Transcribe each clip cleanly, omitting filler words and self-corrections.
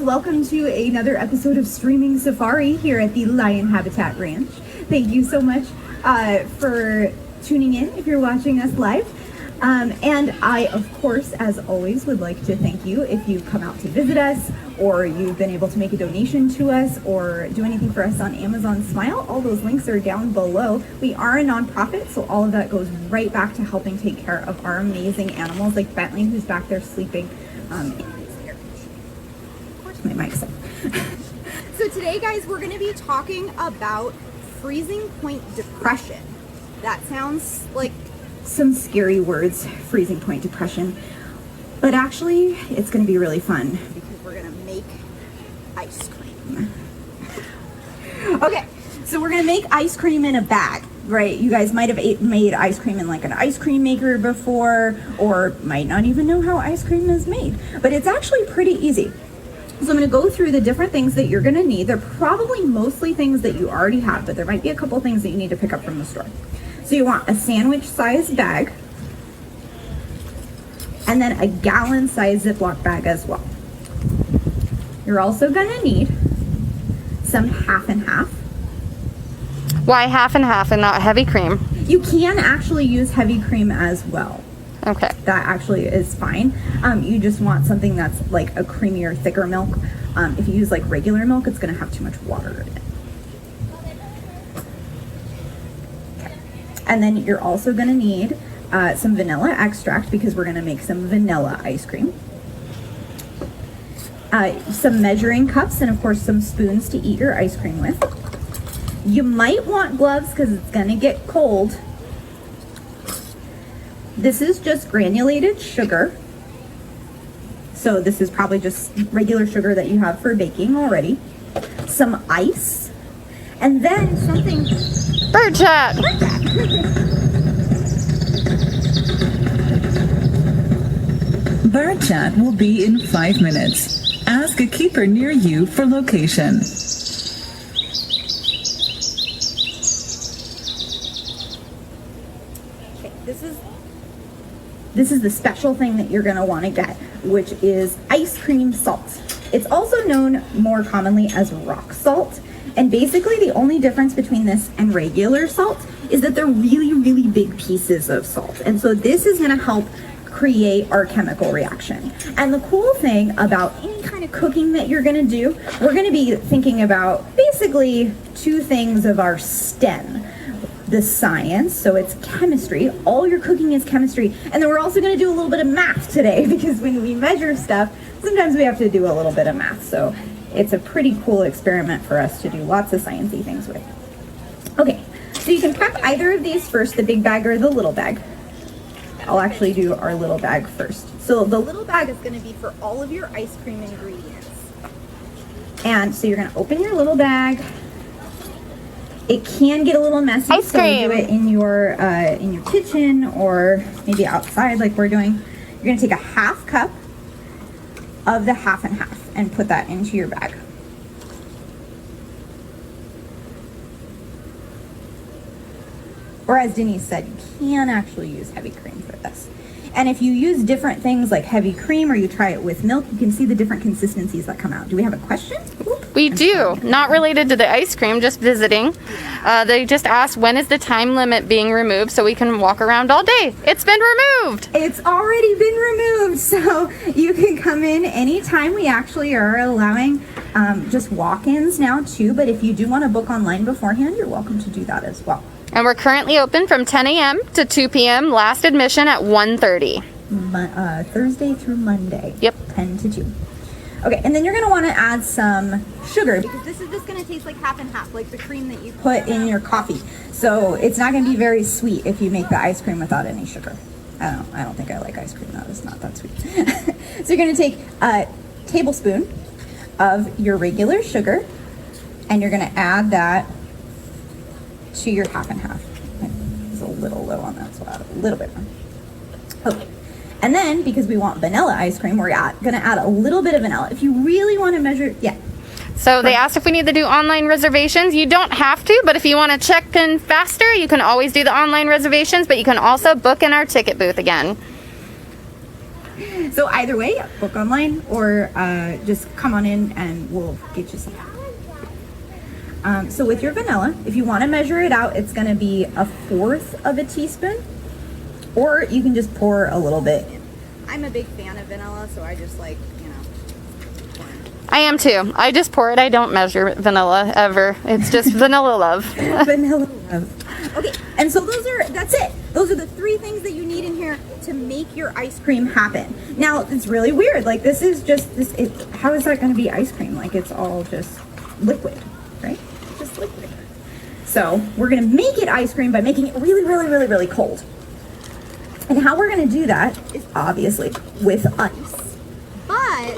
welcome to another episode of Streaming Safari here at the Lion Habitat Ranch. Thank you so much for tuning in if you're watching us live. And I, of course, as always, would like to thank you if you've come out to visit us, or you've been able to make a donation to us, or do anything for us on Amazon Smile. All those links are down below. We are a nonprofit, so all of that goes right back to helping take care of our amazing animals, like Bentley, who's back there sleeping. Of course, my mic's up. So today, guys, we're going to be talking about freezing point depression. That sounds like some scary words, freezing point depression, but actually it's going to be really fun because we're going to make ice cream. Okay, so we're going to make ice cream in a bag, right? You guys might have made ice cream in like an ice cream maker before, or might not even know how ice cream is made, but it's actually pretty easy. So I'm going to go through the different things that you're going to need. They're probably mostly things that you already have, but there might be a couple things that you need to pick up from the store. So you want a sandwich-sized bag, and then a gallon-sized Ziploc bag as well. You're also going to need some half and half. Why half and half and not heavy cream? You can actually use heavy cream as well. Okay. That actually is fine. You just want something that's like a creamier, thicker milk. If you use like regular milk, it's going to have too much water in it. And then you're also going to need some vanilla extract because we're going to make some vanilla ice cream. Some measuring cups, and of course some spoons to eat your ice cream with. You might want gloves because it's going to get cold. This is just granulated sugar. So this is probably just regular sugar that you have for baking already. Some ice. And then something... Bird chat! Bird chat will be in 5 minutes. Ask a keeper near you for location. Okay, this is the special thing that you're going to want to get, which is ice cream salt. It's also known more commonly as rock salt. And basically the only difference between this and regular salt is that they're really, really big pieces of salt. And so this is going to help create our chemical reaction. And the cool thing about any kind of cooking that you're going to do, we're going to be thinking about basically two things of our STEM. The science, so it's chemistry. All your cooking is chemistry. And then we're also going to do a little bit of math today because when we measure stuff, sometimes we have to do a little bit of math. So it's a pretty cool experiment for us to do lots of sciencey things with. Okay, so you can prep either of these first, the big bag or the little bag. I'll actually do our little bag first. So the little bag is going to be for all of your ice cream ingredients. And so you're going to open your little bag. It can get a little messy, ice cream. So do it in your kitchen or maybe outside like we're doing. You're going to take a half cup of the half and half and put that into your bag. Or as Denise said, you can actually use heavy cream for this. And if you use different things like heavy cream or you try it with milk, you can see the different consistencies that come out. Do we have a question? We do. Not related to the ice cream, just visiting. They just asked, when is the time limit being removed so we can walk around all day? It's been removed. It's already been removed, so you can come in anytime. We actually are allowing just walk-ins now too, but if you do want to book online beforehand, you're welcome to do that as well. And we're currently open from 10 a.m. to 2 p.m. Last admission at 1:30. Thursday through Monday. Yep. 10 to 2. Okay, and then you're going to want to add some sugar because this is just going to taste like half and half, like the cream that you put in your coffee. So it's not going to be very sweet if you make the ice cream without any sugar. I don't think I like ice cream that is not that sweet. So you're going to take a tablespoon of your regular sugar and you're going to add that to your half and half. It's a little low on that, so I'll add a little bit more. Okay. And then, because we want vanilla ice cream, we're going to add a little bit of vanilla. If you really want to measure, yeah. So they asked if we need to do online reservations. You don't have to, but if you want to check in faster, you can always do the online reservations, but you can also book in our ticket booth again. So either way, book online or just come on in and we'll get you some. So with your vanilla, if you want to measure it out, it's going to be 1/4 of a teaspoon, or you can just pour a little bit. I'm a big fan of vanilla, so I just like, I am too. I just pour it. I don't measure vanilla ever. It's just vanilla love. Vanilla love. Okay, and so that's it. Those are the 3 things that you need in here to make your ice cream happen. Now, it's really weird. Like, this is just, how is that going to be ice cream? Like, it's all just liquid, right? Just liquid. So, we're going to make it ice cream by making it really, really, really, really cold. And how we're going to do that is obviously with ice. But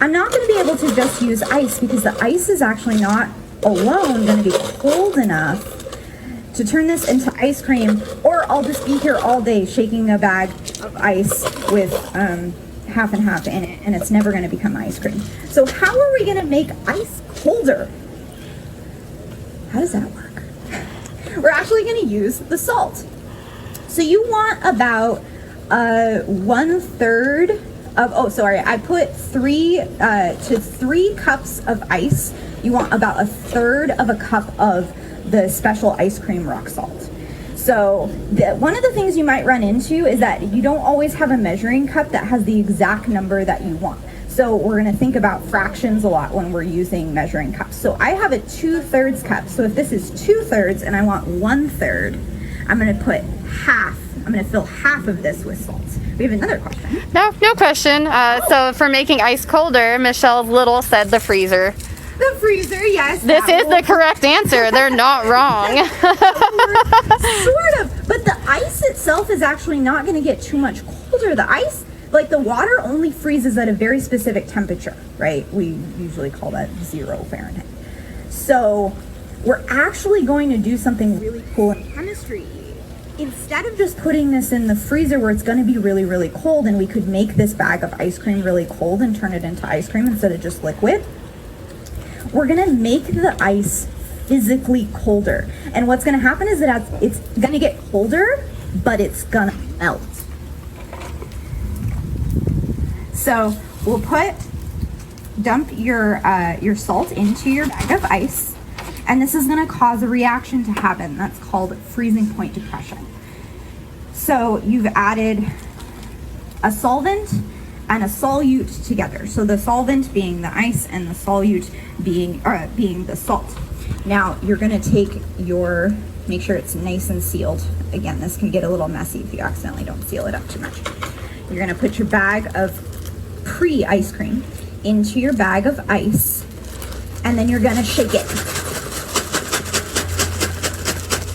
I'm not going to be able to just use ice because the ice is actually not alone going to be cold enough to turn this into ice cream, or I'll just be here all day shaking a bag of ice with half and half in it, and it's never going to become ice cream. So how are we going to make ice colder? How does that work? We're actually going to use the salt. So you want about 1/3 of, I put 3 to 3 cups of ice. You want about 1/3 of a cup of the special ice cream rock salt. So one of the things you might run into is that you don't always have a measuring cup that has the exact number that you want. So we're going to think about fractions a lot when we're using measuring cups. So I have a 2/3 cup. So if this is 2/3 and I want 1/3, I'm going to put half. I'm going to fill half of this with salt. We have another question. No question. So for making ice colder, Michelle Little said the freezer. The freezer, yes. This is the correct answer. They're not wrong. Sort of. But the ice itself is actually not going to get too much colder. The ice, like the water, only freezes at a very specific temperature, right? We usually call that 0 Fahrenheit. So we're actually going to do something really cool in chemistry. Instead of just putting this in the freezer where it's going to be really, really cold, and we could make this bag of ice cream really cold and turn it into ice cream instead of just liquid, we're going to make the ice physically colder. And what's going to happen is that it's going to get colder, but it's going to melt. So we'll dump your salt into your bag of ice. And this is going to cause a reaction to happen. That's called freezing point depression. So you've added a solvent and a solute together. So the solvent being the ice and the solute being the salt. Now you're going to take make sure it's nice and sealed. Again, this can get a little messy if you accidentally don't seal it up too much. You're going to put your bag of pre-ice cream into your bag of ice, and then you're going to shake it.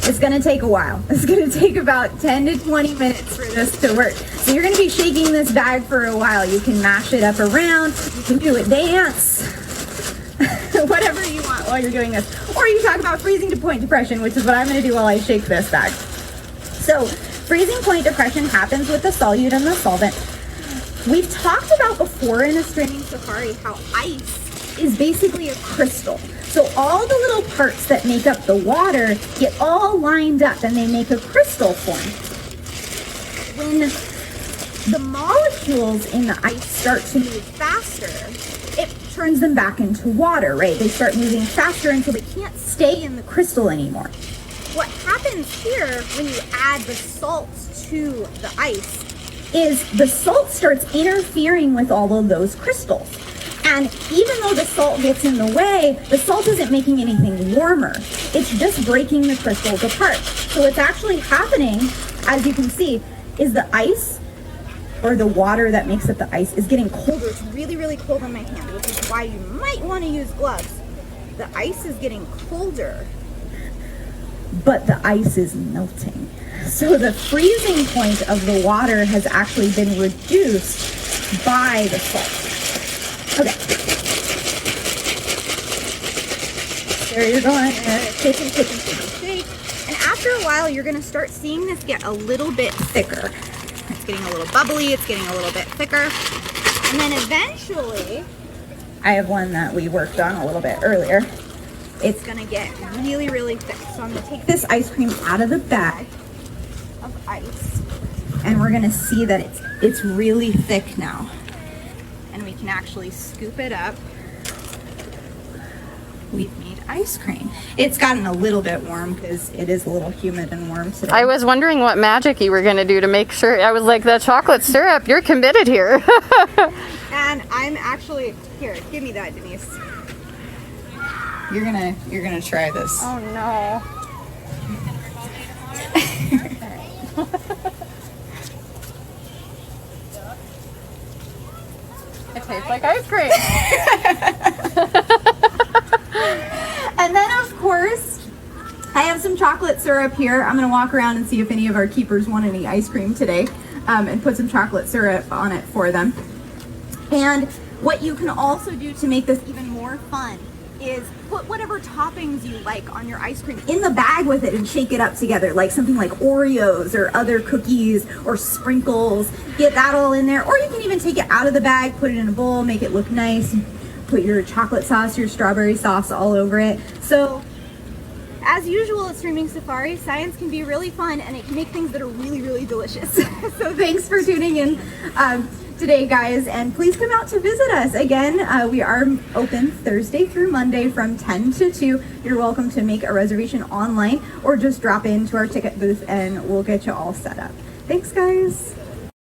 It's going to take a while. It's going to take about 10 to 20 minutes for this to work. So you're going to be shaking this bag for a while. You can mash it up around. You can do a dance. Whatever you want while you're doing this. Or you talk about freezing point depression, which is what I'm going to do while I shake this bag. So freezing point depression happens with the solute and the solvent. We've talked about before in a streaming safari how ice is basically a crystal. So all the little parts that make up the water get all lined up and they make a crystal form. When the molecules in the ice start to move faster, it turns them back into water, right? They start moving faster until they can't stay in the crystal anymore. What happens here when you add the salt to the ice is the salt starts interfering with all of those crystals. And even though the salt gets in the way, the salt isn't making anything warmer. It's just breaking the crystals apart. So what's actually happening, as you can see, is the ice, or the water that makes up the ice, is getting colder. It's really, really cold on my hand, which is why you might want to use gloves. The ice is getting colder, but the ice is melting. So the freezing point of the water has actually been reduced by the salt. Okay. There you're going. Shake. And after a while, you're going to start seeing this get a little bit thicker. It's getting a little bubbly. It's getting a little bit thicker. And then eventually, I have one that we worked on a little bit earlier. It's going to get really, really thick. So I'm going to take this ice cream out of the bag of ice. And we're gonna see that it's really thick now. And we can actually scoop it up. We've made ice cream. It's gotten a little bit warm because it is a little humid and warm today. I was wondering what magic you were going to do to make sure. I was like, the chocolate syrup, you're committed here. And I'm actually, here, give me that, Denise. You're gonna try this. Oh no. It tastes like ice cream. And then of course, I have some chocolate syrup here. I'm gonna walk around and see if any of our keepers want any ice cream today, and put some chocolate syrup on it for them. And what you can also do to make this even more fun is put whatever toppings you like on your ice cream in the bag with it and shake it up together, like something like Oreos or other cookies or sprinkles. Get that all in there, or you can even take it out of the bag, put it in a bowl, make it look nice, put your chocolate sauce, your strawberry sauce all over it. So as usual at Streaming Safari, science can be really fun and it can make things that are really, really delicious. So thanks for tuning in today, guys, and please come out to visit us. Again, we are open Thursday through Monday from 10 to 2. You're welcome to make a reservation online or just drop into our ticket booth and we'll get you all set up. Thanks, guys.